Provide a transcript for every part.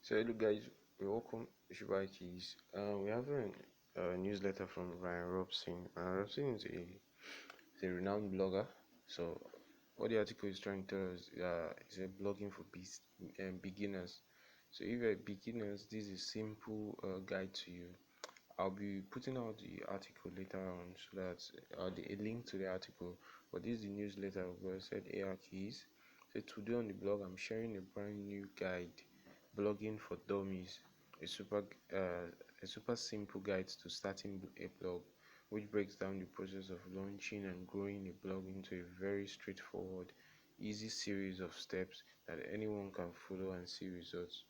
So hello guys, welcome to Akahilz. We have a newsletter from Ryan Robson. Robson is a renowned blogger. So what the article is trying to tell us is a blogging for beginners. So if you're beginners, this is a simple guide to you. I'll be putting out the article later on so that a link to the article. But this is the newsletter where I said Akahilz. So today on the blog, I'm sharing a brand new guide, blogging for dummies, a super simple guide to starting a blog, which breaks down the process of launching and growing a blog into a very straightforward, easy series of steps that anyone can follow and see results.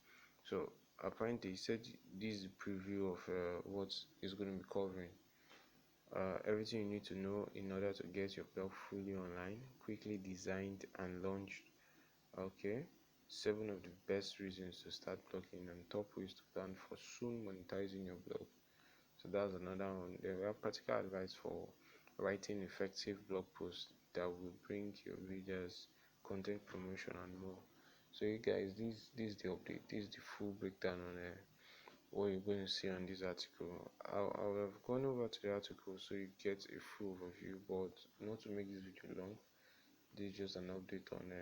So apparently, he said this is a preview of what he's going to be covering. Everything you need to know in order to get your blog fully online, quickly designed and launched. Okay, 7 of the best reasons to start blogging and top ways to plan for soon monetizing your blog. So that's another one. Then we have practical advice for writing effective blog posts that will bring your readers content promotion and more. So you guys, this is the update. This is the full breakdown on what you're going to see on this article. I'll have gone over to the article so you get a full overview, but not to make this video long. This is just an update on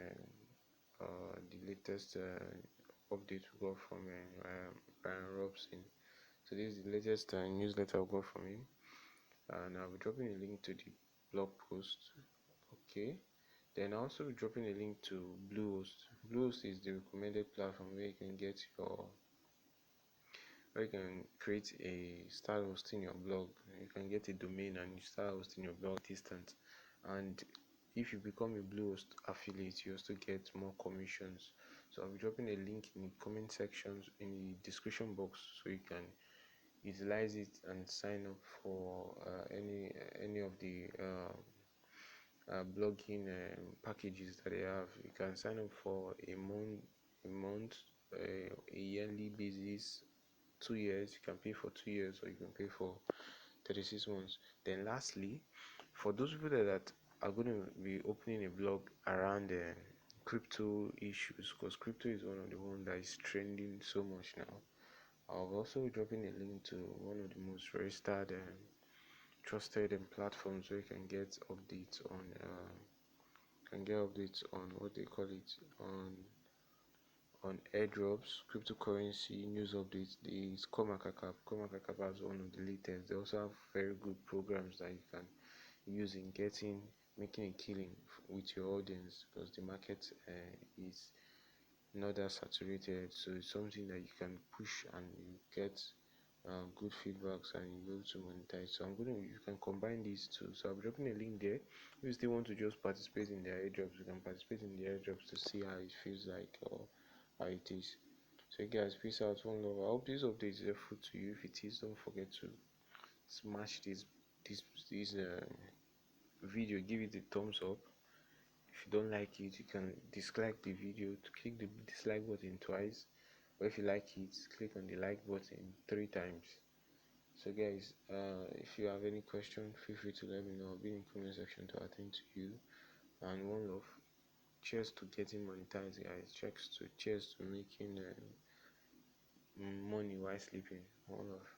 the latest update we got from Brian Robson. So this is the latest newsletter we got from him, and I'll be dropping a link to the blog post. Okay, then I'll also be dropping a link to Bluehost. Bluehost is the recommended platform where you can create start hosting your blog. You can get a domain and you start hosting your blog distant. And if you become a Bluehost affiliate, you also get more commissions. So I'll be dropping a link in the comment sections in the description box so you can utilize it and sign up for any of the blogging packages that they have. You can sign up for a month, a yearly basis, 2 years. You can pay for 2 years, or you can pay for 36 months. Then lastly, for those people that are going to be opening a blog around crypto issues, because crypto is one of the ones that is trending so much now, I'll also be dropping a link to one of the most registered and trusted platforms where you can get updates on what they call it, on airdrops, cryptocurrency news updates. The CoinMarketCap has one of the latest. They also have very good programs that you can use in making a killing with your audience, because the market is not that saturated. So it's something that you can push and you get good feedbacks and you go to monetize. So you can combine these two. So I'm dropping a link there. If you still want to just participate in the airdrops, you can participate in the airdrops to see how it feels like or how it is. So guys, peace out, one love. I hope this update is helpful to you. If it is, don't forget to smash this video, give it a thumbs up. If you don't like it, you can dislike the video. To click the dislike button twice, or if you like it, click on the like button 3 times. So guys, if you have any question, feel free to let me know. I'll be in the comment section to attend to you. And one love. Cheers to getting monetized, guys. Cheers to making money while sleeping. One love.